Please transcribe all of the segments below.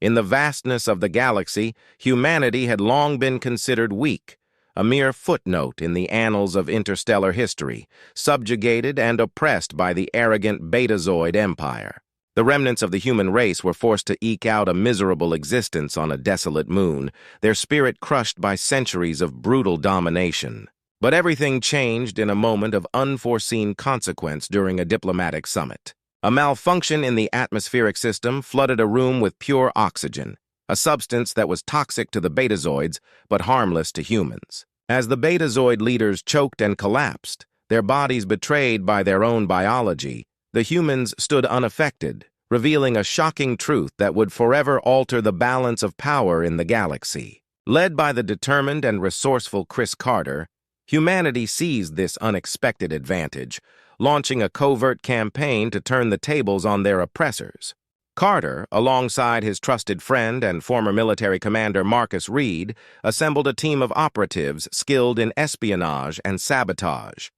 In the vastness of the galaxy, humanity had long been considered weak, a mere footnote in the annals of interstellar history, subjugated and oppressed by the arrogant Betazoid Empire. The remnants of the human race were forced to eke out a miserable existence on a desolate moon, their spirit crushed by centuries of brutal domination. But everything changed in a moment of unforeseen consequence during a diplomatic summit. A malfunction in the atmospheric system flooded a room with pure oxygen, a substance that was toxic to the Betazoids but harmless to humans. As the Betazoid leaders choked and collapsed, their bodies betrayed by their own biology, the humans stood unaffected, revealing a shocking truth that would forever alter the balance of power in the galaxy. Led by the determined and resourceful Chris Carter, humanity seized this unexpected advantage, launching a covert campaign to turn the tables on their oppressors. Carter, alongside his trusted friend and former military commander Marcus Reed, assembled a team of operatives skilled in espionage and sabotage.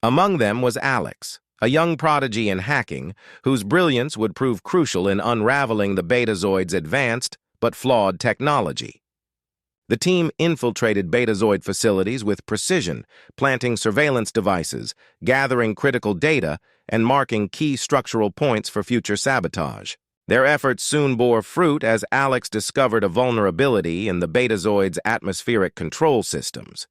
Among them was Alex, a young prodigy in hacking, whose brilliance would prove crucial in unraveling the Betazoid's advanced but flawed technology. The team infiltrated Betazoid facilities with precision, planting surveillance devices, gathering critical data, and marking key structural points for future sabotage. Their efforts soon bore fruit as Alex discovered a vulnerability in the Betazoid's atmospheric control systems,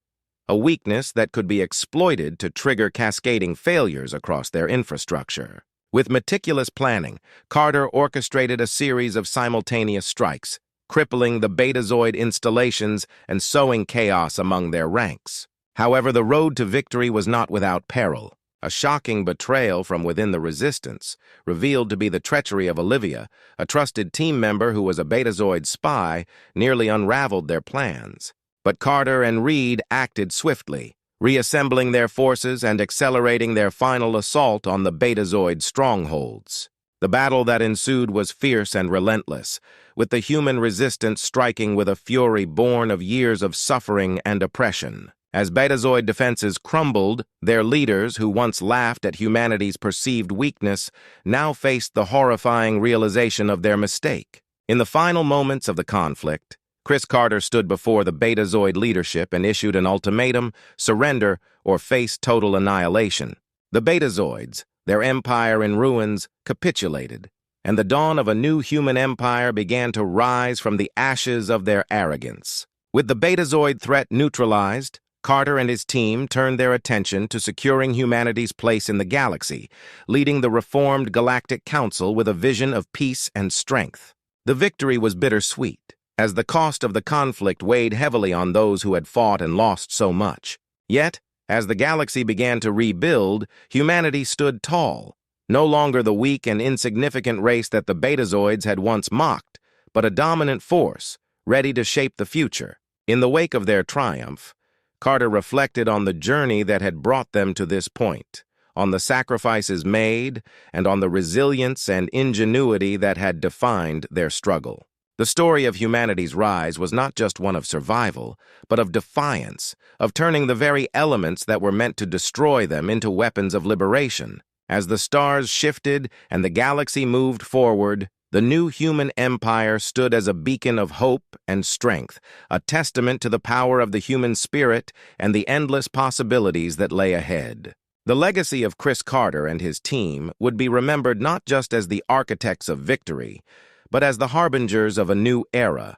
a weakness that could be exploited to trigger cascading failures across their infrastructure. With meticulous planning, Carter orchestrated a series of simultaneous strikes, crippling the Betazoid installations and sowing chaos among their ranks. However, the road to victory was not without peril. A shocking betrayal from within the Resistance, revealed to be the treachery of Olivia, a trusted team member who was a Betazoid spy, nearly unraveled their plans. But Carter and Reed acted swiftly, reassembling their forces and accelerating their final assault on the Betazoid strongholds. The battle that ensued was fierce and relentless, with the human resistance striking with a fury born of years of suffering and oppression. As Betazoid defenses crumbled, their leaders, who once laughed at humanity's perceived weakness, now faced the horrifying realization of their mistake. In the final moments of the conflict, Chris Carter stood before the Betazoid leadership and issued an ultimatum: surrender or face total annihilation. The Betazoids, their empire in ruins, capitulated, and the dawn of a new human empire began to rise from the ashes of their arrogance. With the Betazoid threat neutralized, Carter and his team turned their attention to securing humanity's place in the galaxy, leading the reformed Galactic Council with a vision of peace and strength. The victory was bittersweet, as the cost of the conflict weighed heavily on those who had fought and lost so much. Yet, as the galaxy began to rebuild, humanity stood tall, no longer the weak and insignificant race that the Betazoids had once mocked, but a dominant force, ready to shape the future. In the wake of their triumph, Carter reflected on the journey that had brought them to this point, on the sacrifices made, and on the resilience and ingenuity that had defined their struggle. The story of humanity's rise was not just one of survival, but of defiance, of turning the very elements that were meant to destroy them into weapons of liberation. As the stars shifted and the galaxy moved forward, the new human empire stood as a beacon of hope and strength, a testament to the power of the human spirit and the endless possibilities that lay ahead. The legacy of Chris Carter and his team would be remembered not just as the architects of victory, but as the harbingers of a new era,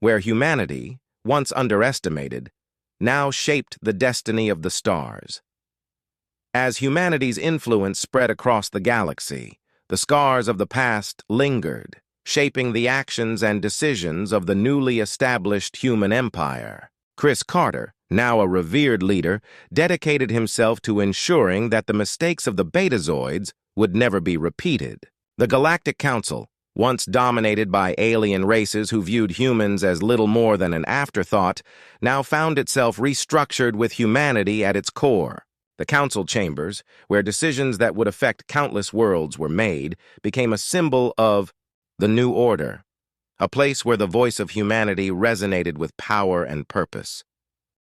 where humanity, once underestimated, now shaped the destiny of the stars. As humanity's influence spread across the galaxy, the scars of the past lingered, shaping the actions and decisions of the newly established human empire. Chris Carter, now a revered leader, dedicated himself to ensuring that the mistakes of the Betazoids would never be repeated. The Galactic Council, once dominated by alien races who viewed humans as little more than an afterthought, now found itself restructured with humanity at its core. The council chambers, where decisions that would affect countless worlds were made, became a symbol of the new order, a place where the voice of humanity resonated with power and purpose.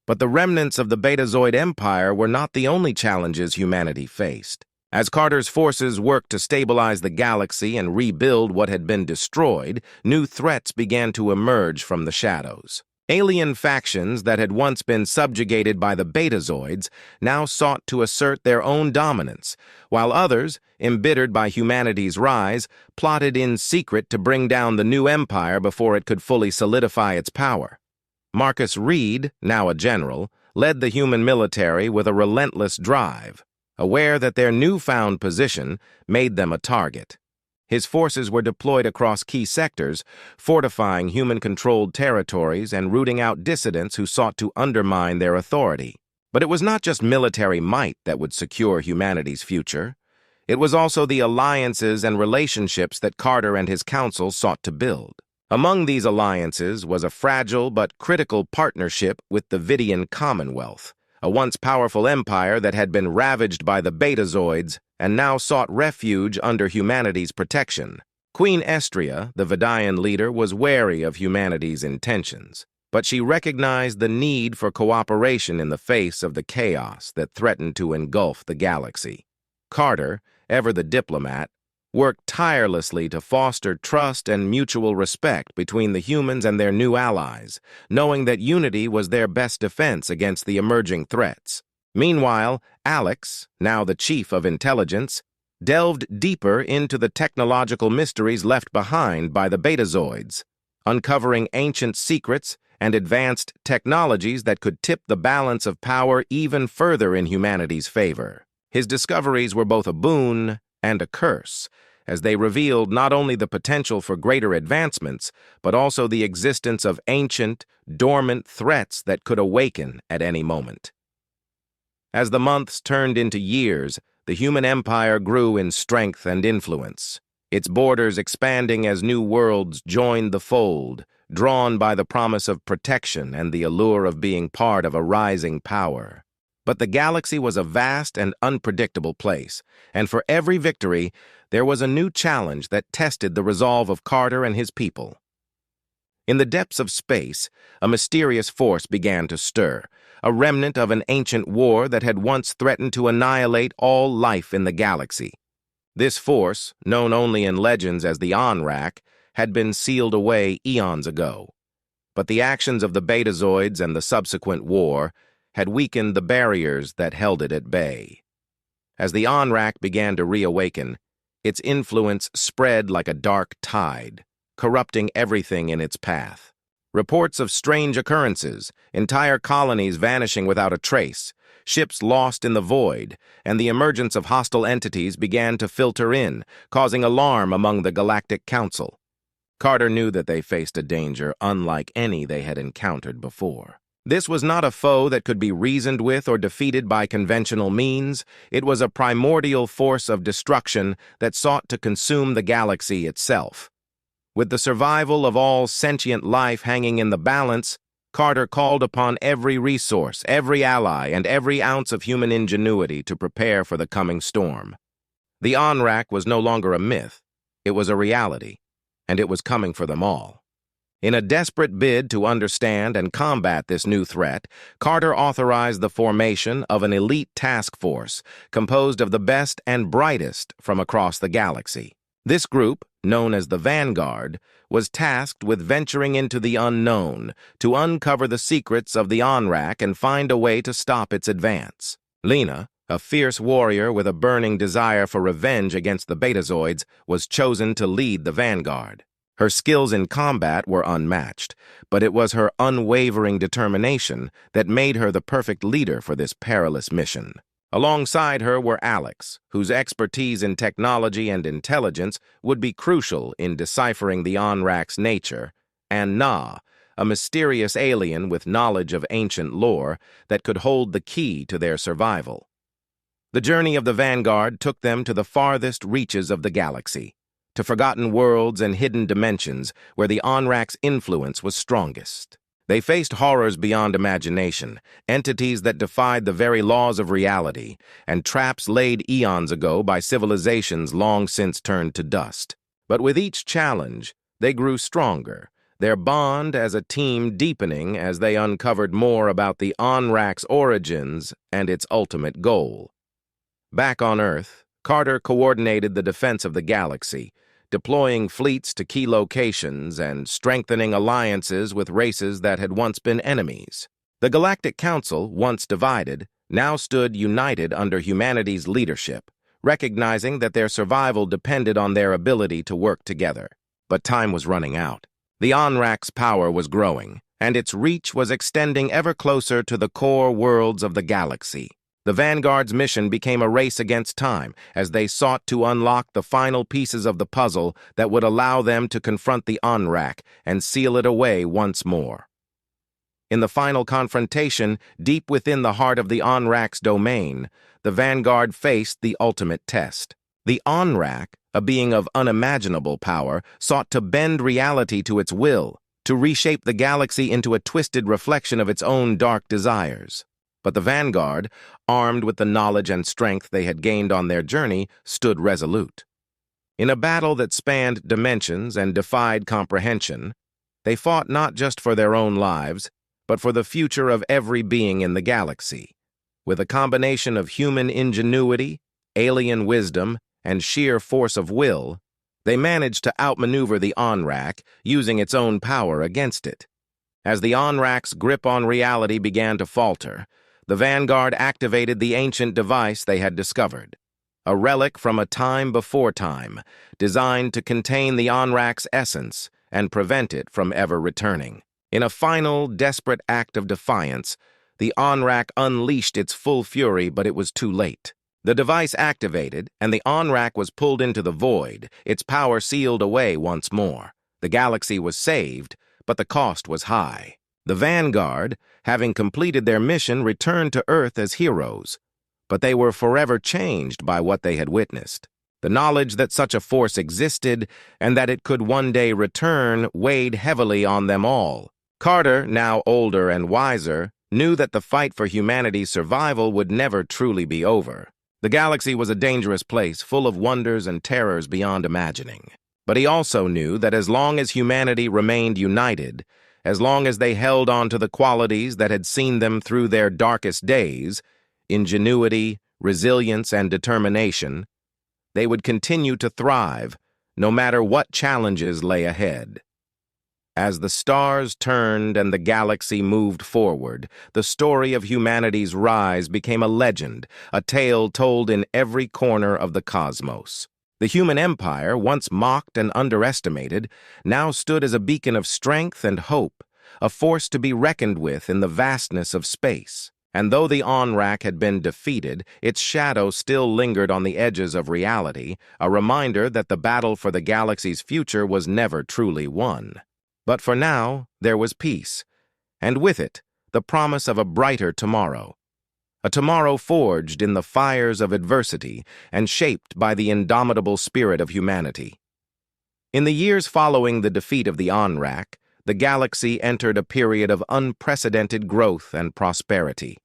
But the remnants of the Betazoid Empire were not the only challenges humanity faced. As Carter's forces worked to stabilize the galaxy and rebuild what had been destroyed, new threats began to emerge from the shadows. Alien factions that had once been subjugated by the Betazoids now sought to assert their own dominance, while others, embittered by humanity's rise, plotted in secret to bring down the new empire before it could fully solidify its power. Marcus Reed, now a general, led the human military with a relentless drive, aware that their newfound position made them a target. His forces were deployed across key sectors, fortifying human-controlled territories and rooting out dissidents who sought to undermine their authority. But it was not just military might that would secure humanity's future. It was also the alliances and relationships that Carter and his council sought to build. Among these alliances was a fragile but critical partnership with the Vidian Commonwealth, a once powerful empire that had been ravaged by the Betazoids and now sought refuge under humanity's protection. Queen Estria, the Vidian leader, was wary of humanity's intentions, but she recognized the need for cooperation in the face of the chaos that threatened to engulf the galaxy. Carter, ever the diplomat, worked tirelessly to foster trust and mutual respect between the humans and their new allies, knowing that unity was their best defense against the emerging threats. Meanwhile, Alex, now the chief of intelligence, delved deeper into the technological mysteries left behind by the Betazoids, uncovering ancient secrets and advanced technologies that could tip the balance of power even further in humanity's favor. His discoveries were both a boon and a curse, as they revealed not only the potential for greater advancements, but also the existence of ancient, dormant threats that could awaken at any moment. As the months turned into years, the human empire grew in strength and influence, its borders expanding as new worlds joined the fold, drawn by the promise of protection and the allure of being part of a rising power. But the galaxy was a vast and unpredictable place, and for every victory, there was a new challenge that tested the resolve of Carter and his people. In the depths of space, a mysterious force began to stir, a remnant of an ancient war that had once threatened to annihilate all life in the galaxy. This force, known only in legends as the Onrak, had been sealed away eons ago. But the actions of the Betazoids and the subsequent war had weakened the barriers that held it at bay. As the Onrak began to reawaken, its influence spread like a dark tide, corrupting everything in its path. Reports of strange occurrences, entire colonies vanishing without a trace, ships lost in the void, and the emergence of hostile entities began to filter in, causing alarm among the Galactic Council. Carter knew that they faced a danger unlike any they had encountered before. This was not a foe that could be reasoned with or defeated by conventional means. It was a primordial force of destruction that sought to consume the galaxy itself. With the survival of all sentient life hanging in the balance, Carter called upon every resource, every ally, and every ounce of human ingenuity to prepare for the coming storm. The Onrak was no longer a myth. It was a reality, and it was coming for them all. In a desperate bid to understand and combat this new threat, Carter authorized the formation of an elite task force composed of the best and brightest from across the galaxy. This group, known as the Vanguard, was tasked with venturing into the unknown to uncover the secrets of the Onrak and find a way to stop its advance. Lena, a fierce warrior with a burning desire for revenge against the Betazoids, was chosen to lead the Vanguard. Her skills in combat were unmatched, but it was her unwavering determination that made her the perfect leader for this perilous mission. Alongside her were Alex, whose expertise in technology and intelligence would be crucial in deciphering the Onrak's nature, and Na, a mysterious alien with knowledge of ancient lore that could hold the key to their survival. The journey of the Vanguard took them to the farthest reaches of the galaxy, to forgotten worlds and hidden dimensions where the Onrak's influence was strongest. They faced horrors beyond imagination, entities that defied the very laws of reality, and traps laid eons ago by civilizations long since turned to dust. But with each challenge, they grew stronger, their bond as a team deepening as they uncovered more about the Onrak's origins and its ultimate goal. Back on Earth, Carter coordinated the defense of the galaxy, deploying fleets to key locations and strengthening alliances with races that had once been enemies. The Galactic Council, once divided, now stood united under humanity's leadership, recognizing that their survival depended on their ability to work together. But time was running out. The Onrak's power was growing, and its reach was extending ever closer to the core worlds of the galaxy. The Vanguard's mission became a race against time as they sought to unlock the final pieces of the puzzle that would allow them to confront the Onrak and seal it away once more. In the final confrontation, deep within the heart of the Onrak's domain, the Vanguard faced the ultimate test. The Onrak, a being of unimaginable power, sought to bend reality to its will, to reshape the galaxy into a twisted reflection of its own dark desires. But the Vanguard, armed with the knowledge and strength they had gained on their journey, stood resolute. In a battle that spanned dimensions and defied comprehension, they fought not just for their own lives, but for the future of every being in the galaxy. With a combination of human ingenuity, alien wisdom, and sheer force of will, they managed to outmaneuver the Onrak, using its own power against it. As the Onrak's grip on reality began to falter, the Vanguard activated the ancient device they had discovered, a relic from a time before time, designed to contain the Onrak's essence and prevent it from ever returning. In a final, desperate act of defiance, the Onrak unleashed its full fury, but it was too late. The device activated, and the Onrak was pulled into the void, its power sealed away once more. The galaxy was saved, but the cost was high. The Vanguard, having completed their mission, returned to Earth as heroes, but they were forever changed by what they had witnessed. The knowledge that such a force existed and that it could one day return weighed heavily on them all. Carter, now older and wiser, knew that the fight for humanity's survival would never truly be over. The galaxy was a dangerous place, full of wonders and terrors beyond imagining. But he also knew that as long as humanity remained united, as long as they held on to the qualities that had seen them through their darkest days, ingenuity, resilience, and determination, they would continue to thrive, no matter what challenges lay ahead. As the stars turned and the galaxy moved forward, the story of humanity's rise became a legend, a tale told in every corner of the cosmos. The human empire, once mocked and underestimated, now stood as a beacon of strength and hope, a force to be reckoned with in the vastness of space. And though the Onrak had been defeated, its shadow still lingered on the edges of reality, a reminder that the battle for the galaxy's future was never truly won. But for now, there was peace, and with it, the promise of a brighter tomorrow. A tomorrow forged in the fires of adversity and shaped by the indomitable spirit of humanity. In the years following the defeat of the Onrak, the galaxy entered a period of unprecedented growth and prosperity.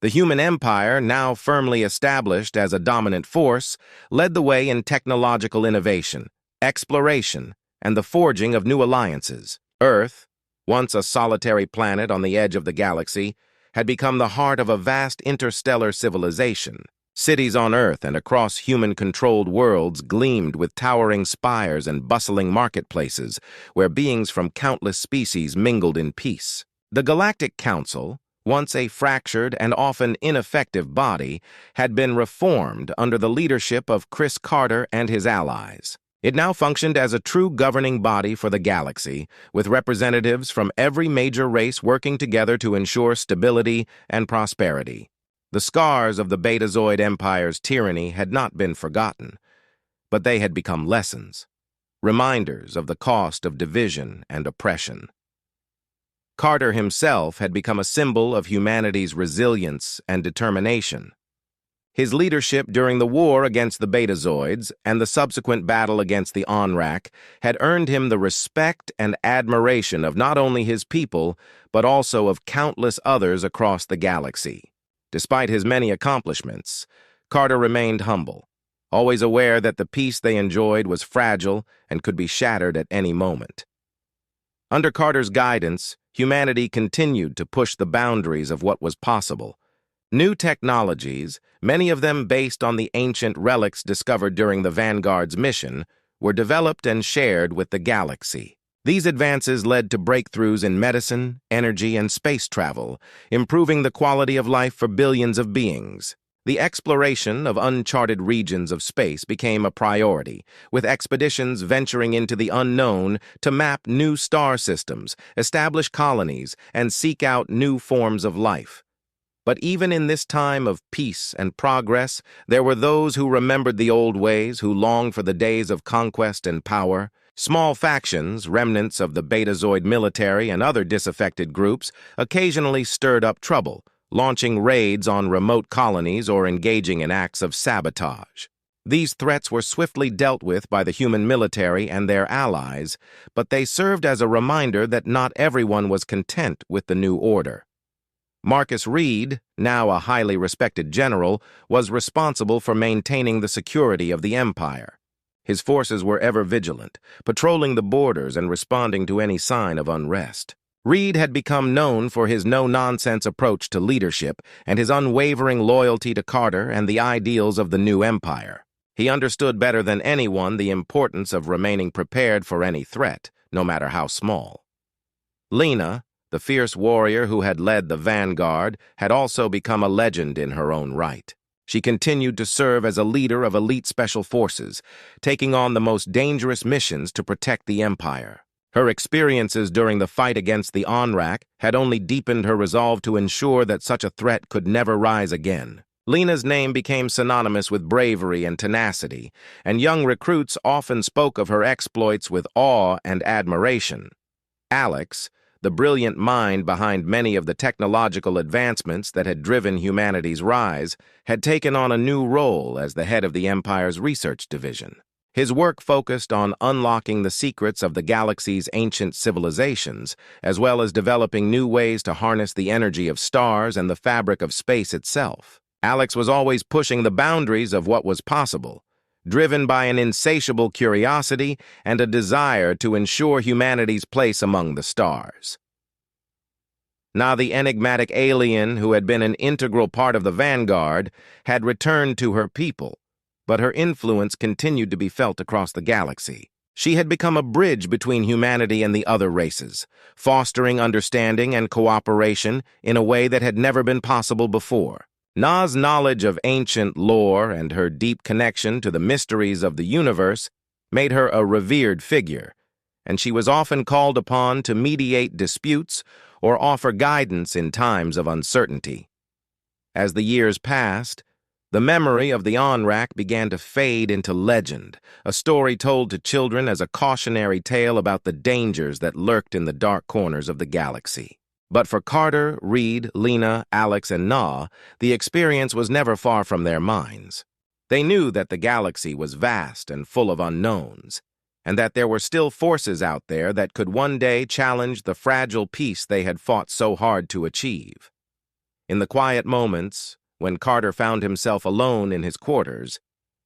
The human empire, now firmly established as a dominant force, led the way in technological innovation, exploration, and the forging of new alliances. Earth, once a solitary planet on the edge of the galaxy, had become the heart of a vast interstellar civilization. Cities on Earth and across human-controlled worlds gleamed with towering spires and bustling marketplaces, where beings from countless species mingled in peace. The Galactic Council, once a fractured and often ineffective body, had been reformed under the leadership of Chris Carter and his allies. It now functioned as a true governing body for the galaxy, with representatives from every major race working together to ensure stability and prosperity. The scars of the Betazoid Empire's tyranny had not been forgotten, but they had become lessons, reminders of the cost of division and oppression. Carter himself had become a symbol of humanity's resilience and determination. His leadership during the war against the Betazoids and the subsequent battle against the Onrak had earned him the respect and admiration of not only his people, but also of countless others across the galaxy. Despite his many accomplishments, Carter remained humble, always aware that the peace they enjoyed was fragile and could be shattered at any moment. Under Carter's guidance, humanity continued to push the boundaries of what was possible, New technologies, many of them based on the ancient relics discovered during the Vanguard's mission, were developed and shared with the galaxy. These advances led to breakthroughs in medicine, energy, and space travel, improving the quality of life for billions of beings. The exploration of uncharted regions of space became a priority, with expeditions venturing into the unknown to map new star systems, establish colonies, and seek out new forms of life. But even in this time of peace and progress, there were those who remembered the old ways, who longed for the days of conquest and power. Small factions, remnants of the Betazoid military and other disaffected groups, occasionally stirred up trouble, launching raids on remote colonies or engaging in acts of sabotage. These threats were swiftly dealt with by the human military and their allies, but they served as a reminder that not everyone was content with the new order. Marcus Reed, now a highly respected general, was responsible for maintaining the security of the Empire. His forces were ever vigilant, patrolling the borders and responding to any sign of unrest. Reed had become known for his no-nonsense approach to leadership and his unwavering loyalty to Carter and the ideals of the new empire. He understood better than anyone the importance of remaining prepared for any threat, no matter how small. Lena, the fierce warrior who had led the Vanguard, had also become a legend in her own right. She continued to serve as a leader of elite special forces, taking on the most dangerous missions to protect the Empire. Her experiences during the fight against the Onrak had only deepened her resolve to ensure that such a threat could never rise again. Lena's name became synonymous with bravery and tenacity, and young recruits often spoke of her exploits with awe and admiration. Alex, the brilliant mind behind many of the technological advancements that had driven humanity's rise, had taken on a new role as the head of the Empire's research division. His work focused on unlocking the secrets of the galaxy's ancient civilizations, as well as developing new ways to harness the energy of stars and the fabric of space itself. Alex was always pushing the boundaries of what was possible, driven by an insatiable curiosity and a desire to ensure humanity's place among the stars. Now the enigmatic alien who had been an integral part of the Vanguard had returned to her people, but her influence continued to be felt across the galaxy. She had become a bridge between humanity and the other races, fostering understanding and cooperation in a way that had never been possible before. Na's knowledge of ancient lore and her deep connection to the mysteries of the universe made her a revered figure, and she was often called upon to mediate disputes or offer guidance in times of uncertainty. As the years passed, the memory of the Onrak began to fade into legend, a story told to children as a cautionary tale about the dangers that lurked in the dark corners of the galaxy. But for Carter, Reed, Lena, Alex, and Na, the experience was never far from their minds. They knew that the galaxy was vast and full of unknowns, and that there were still forces out there that could one day challenge the fragile peace they had fought so hard to achieve. In the quiet moments, when Carter found himself alone in his quarters,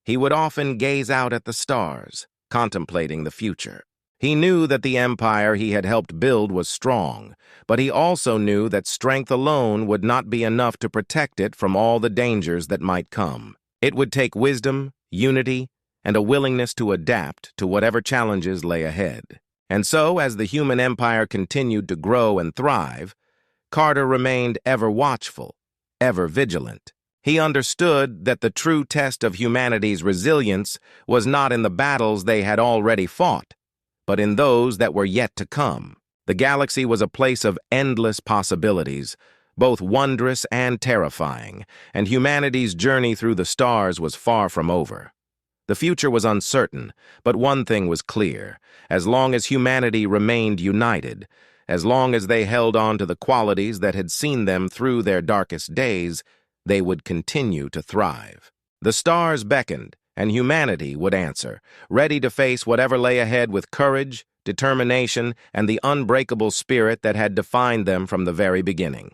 he would often gaze out at the stars, contemplating the future. He knew that the empire he had helped build was strong, but he also knew that strength alone would not be enough to protect it from all the dangers that might come. It would take wisdom, unity, and a willingness to adapt to whatever challenges lay ahead. And so, as the human empire continued to grow and thrive, Carter remained ever watchful, ever vigilant. He understood that the true test of humanity's resilience was not in the battles they had already fought, but in those that were yet to come. The galaxy was a place of endless possibilities, both wondrous and terrifying, and humanity's journey through the stars was far from over. The future was uncertain, but one thing was clear: as long as humanity remained united, as long as they held on to the qualities that had seen them through their darkest days, they would continue to thrive. The stars beckoned, and humanity would answer, ready to face whatever lay ahead with courage, determination, and the unbreakable spirit that had defined them from the very beginning.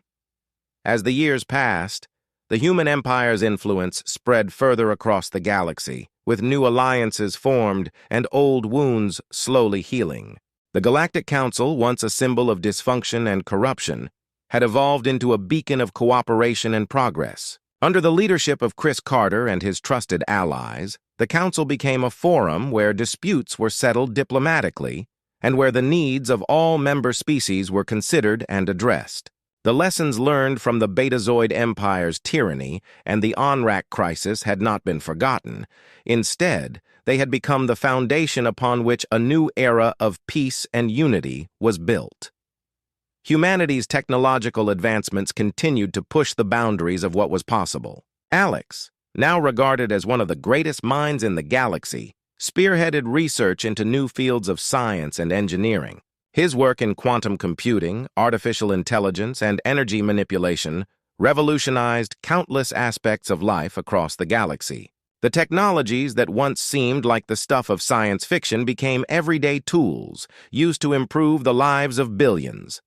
As the years passed, the human empire's influence spread further across the galaxy, with new alliances formed and old wounds slowly healing. The Galactic Council, once a symbol of dysfunction and corruption, had evolved into a beacon of cooperation and progress. Under the leadership of Chris Carter and his trusted allies, the Council became a forum where disputes were settled diplomatically and where the needs of all member species were considered and addressed. The lessons learned from the Betazoid Empire's tyranny and the Onrak crisis had not been forgotten. Instead, they had become the foundation upon which a new era of peace and unity was built. Humanity's technological advancements continued to push the boundaries of what was possible. Alex, now regarded as one of the greatest minds in the galaxy, spearheaded research into new fields of science and engineering. His work in quantum computing, artificial intelligence, and energy manipulation revolutionized countless aspects of life across the galaxy. The technologies that once seemed like the stuff of science fiction became everyday tools used to improve the lives of billions.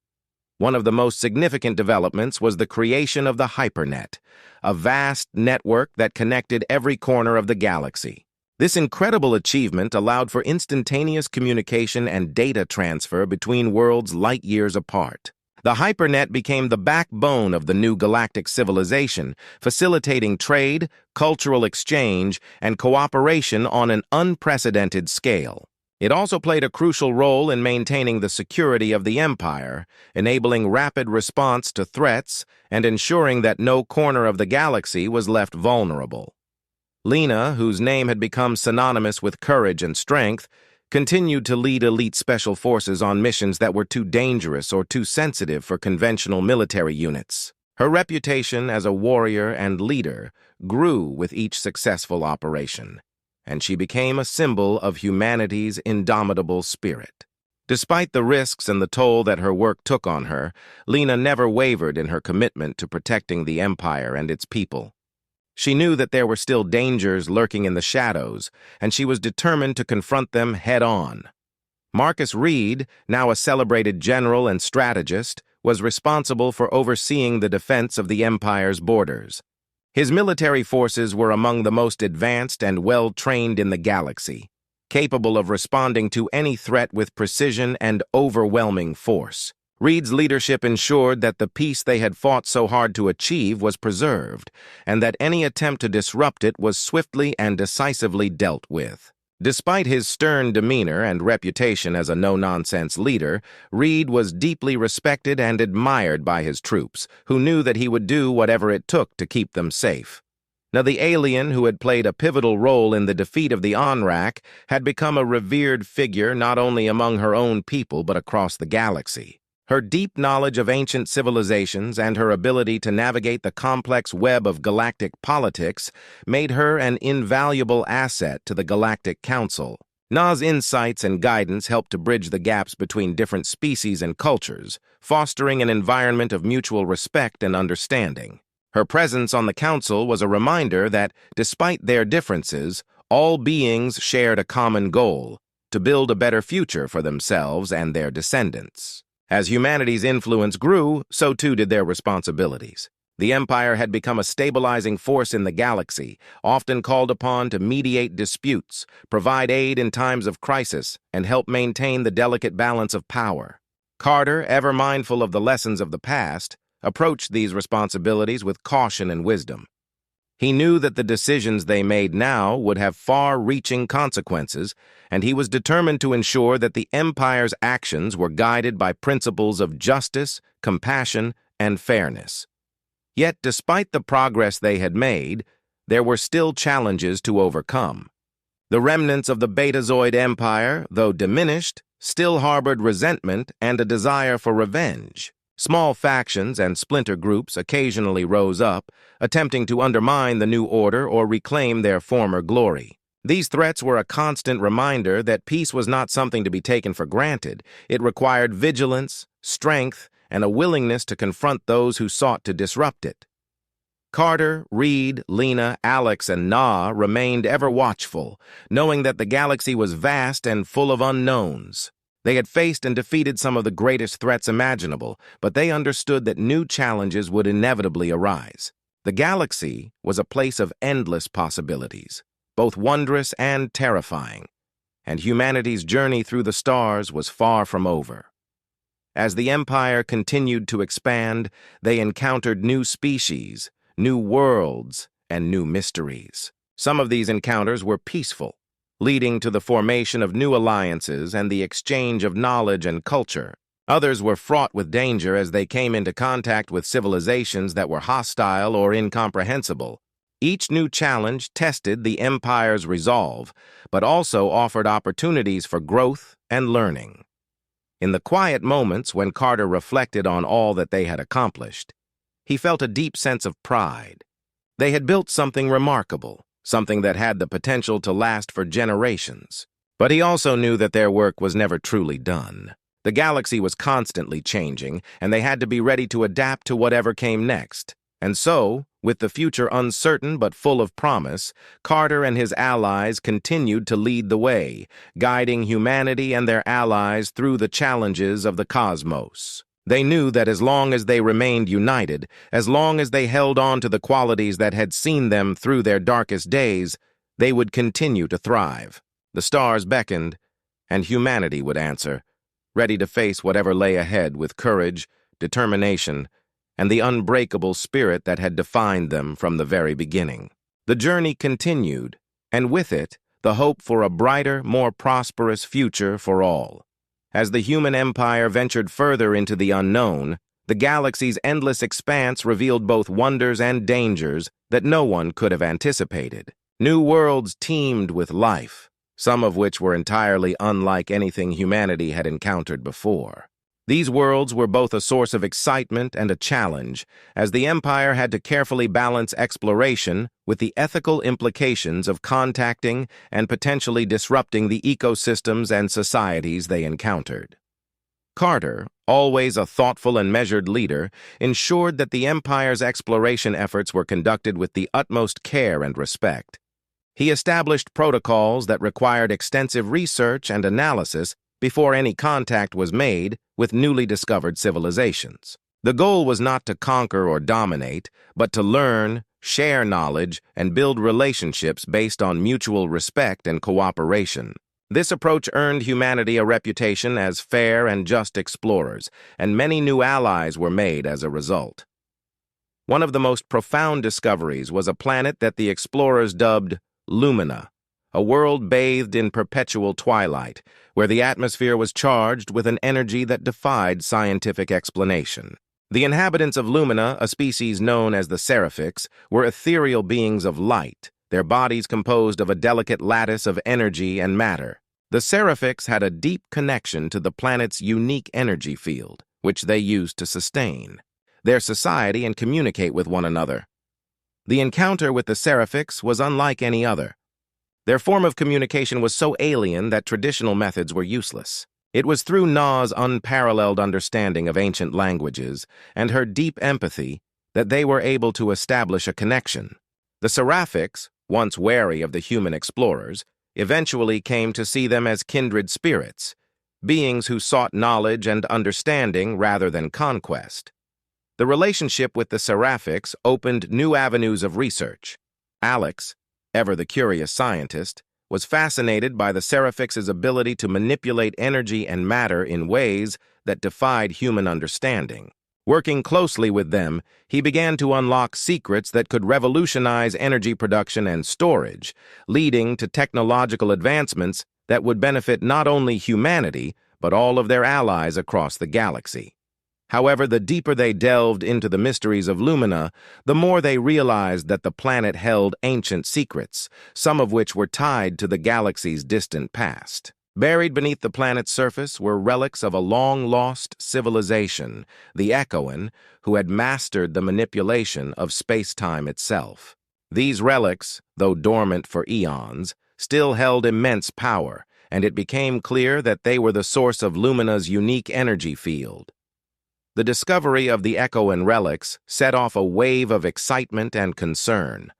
One of the most significant developments was the creation of the Hypernet, a vast network that connected every corner of the galaxy. This incredible achievement allowed for instantaneous communication and data transfer between worlds light years apart. The Hypernet became the backbone of the new galactic civilization, facilitating trade, cultural exchange, and cooperation on an unprecedented scale. It also played a crucial role in maintaining the security of the Empire, enabling rapid response to threats and ensuring that no corner of the galaxy was left vulnerable. Lena, whose name had become synonymous with courage and strength, continued to lead elite special forces on missions that were too dangerous or too sensitive for conventional military units. Her reputation as a warrior and leader grew with each successful operation, and she became a symbol of humanity's indomitable spirit. Despite the risks and the toll that her work took on her, Lena never wavered in her commitment to protecting the Empire and its people. She knew that there were still dangers lurking in the shadows, and she was determined to confront them head-on. Marcus Reed, now a celebrated general and strategist, was responsible for overseeing the defense of the Empire's borders. His military forces were among the most advanced and well-trained in the galaxy, capable of responding to any threat with precision and overwhelming force. Reed's leadership ensured that the peace they had fought so hard to achieve was preserved, and that any attempt to disrupt it was swiftly and decisively dealt with. Despite his stern demeanor and reputation as a no-nonsense leader, Reed was deeply respected and admired by his troops, who knew that he would do whatever it took to keep them safe. Now, the alien who had played a pivotal role in the defeat of the Onrak had become a revered figure not only among her own people but across the galaxy. Her deep knowledge of ancient civilizations and her ability to navigate the complex web of galactic politics made her an invaluable asset to the Galactic Council. Na's insights and guidance helped to bridge the gaps between different species and cultures, fostering an environment of mutual respect and understanding. Her presence on the Council was a reminder that, despite their differences, all beings shared a common goal: to build a better future for themselves and their descendants. As humanity's influence grew, so too did their responsibilities. The Empire had become a stabilizing force in the galaxy, often called upon to mediate disputes, provide aid in times of crisis, and help maintain the delicate balance of power. Carter, ever mindful of the lessons of the past, approached these responsibilities with caution and wisdom. He knew that the decisions they made now would have far-reaching consequences, and he was determined to ensure that the Empire's actions were guided by principles of justice, compassion, and fairness. Yet, despite the progress they had made, there were still challenges to overcome. The remnants of the Betazoid Empire, though diminished, still harbored resentment and a desire for revenge. Small factions and splinter groups occasionally rose up, attempting to undermine the new order or reclaim their former glory. These threats were a constant reminder that peace was not something to be taken for granted. It required vigilance, strength, and a willingness to confront those who sought to disrupt it. Carter, Reed, Lena, Alex, and Na remained ever watchful, knowing that the galaxy was vast and full of unknowns. They had faced and defeated some of the greatest threats imaginable, but they understood that new challenges would inevitably arise. The galaxy was a place of endless possibilities, both wondrous and terrifying, and humanity's journey through the stars was far from over. As the Empire continued to expand, they encountered new species, new worlds, and new mysteries. Some of these encounters were peaceful, leading to the formation of new alliances and the exchange of knowledge and culture. Others were fraught with danger as they came into contact with civilizations that were hostile or incomprehensible. Each new challenge tested the Empire's resolve, but also offered opportunities for growth and learning. In the quiet moments when Carter reflected on all that they had accomplished, he felt a deep sense of pride. They had built something remarkable, something that had the potential to last for generations. But he also knew that their work was never truly done. The galaxy was constantly changing, and they had to be ready to adapt to whatever came next. And so, with the future uncertain but full of promise, Carter and his allies continued to lead the way, guiding humanity and their allies through the challenges of the cosmos. They knew that as long as they remained united, as long as they held on to the qualities that had seen them through their darkest days, they would continue to thrive. The stars beckoned, and humanity would answer, ready to face whatever lay ahead with courage, determination, and the unbreakable spirit that had defined them from the very beginning. The journey continued, and with it, the hope for a brighter, more prosperous future for all. As the human empire ventured further into the unknown, the galaxy's endless expanse revealed both wonders and dangers that no one could have anticipated. New worlds teemed with life, some of which were entirely unlike anything humanity had encountered before. These worlds were both a source of excitement and a challenge, as the Empire had to carefully balance exploration with the ethical implications of contacting and potentially disrupting the ecosystems and societies they encountered. Carter, always a thoughtful and measured leader, ensured that the Empire's exploration efforts were conducted with the utmost care and respect. He established protocols that required extensive research and analysis before any contact was made with newly discovered civilizations. The goal was not to conquer or dominate, but to learn, share knowledge, and build relationships based on mutual respect and cooperation. This approach earned humanity a reputation as fair and just explorers, and many new allies were made as a result. One of the most profound discoveries was a planet that the explorers dubbed Lumina, a world bathed in perpetual twilight, where the atmosphere was charged with an energy that defied scientific explanation. The inhabitants of Lumina, a species known as the Seraphics, were ethereal beings of light, their bodies composed of a delicate lattice of energy and matter. The Seraphics had a deep connection to the planet's unique energy field, which they used to sustain their society and communicate with one another. The encounter with the Seraphics was unlike any other. Their form of communication was so alien that traditional methods were useless. It was through Na's unparalleled understanding of ancient languages and her deep empathy that they were able to establish a connection. The Seraphics, once wary of the human explorers, eventually came to see them as kindred spirits, beings who sought knowledge and understanding rather than conquest. The relationship with the Seraphics opened new avenues of research. Alex, ever the curious scientist, was fascinated by the Seraphics' ability to manipulate energy and matter in ways that defied human understanding. Working closely with them, he began to unlock secrets that could revolutionize energy production and storage, leading to technological advancements that would benefit not only humanity, but all of their allies across the galaxy. However, the deeper they delved into the mysteries of Lumina, the more they realized that the planet held ancient secrets, some of which were tied to the galaxy's distant past. Buried beneath the planet's surface were relics of a long-lost civilization, the Echoan, who had mastered the manipulation of space-time itself. These relics, though dormant for eons, still held immense power, and it became clear that they were the source of Lumina's unique energy field. The discovery of the Echoan relics set off a wave of excitement and concern.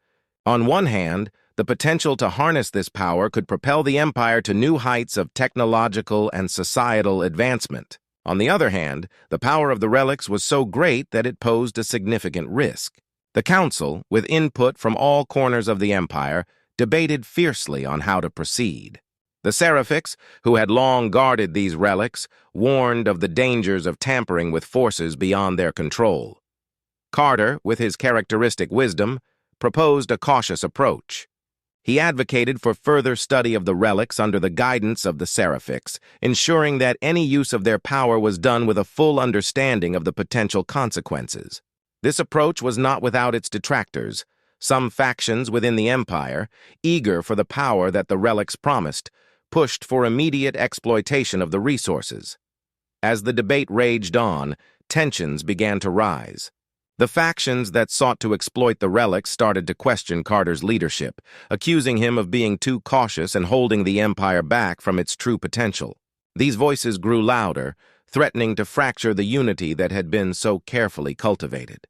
On one hand, the potential to harness this power could propel the Empire to new heights of technological and societal advancement. On the other hand, the power of the relics was so great that it posed a significant risk. The Council, with input from all corners of the Empire, debated fiercely on how to proceed. The Seraphics, who had long guarded these relics, warned of the dangers of tampering with forces beyond their control. Carter, with his characteristic wisdom, proposed a cautious approach. He advocated for further study of the relics under the guidance of the Seraphics, ensuring that any use of their power was done with a full understanding of the potential consequences. This approach was not without its detractors. Some factions within the Empire, eager for the power that the relics promised, pushed for immediate exploitation of the resources. As the debate raged on, tensions began to rise. The factions that sought to exploit the relics started to question Carter's leadership, accusing him of being too cautious and holding the Empire back from its true potential. These voices grew louder, threatening to fracture the unity that had been so carefully cultivated.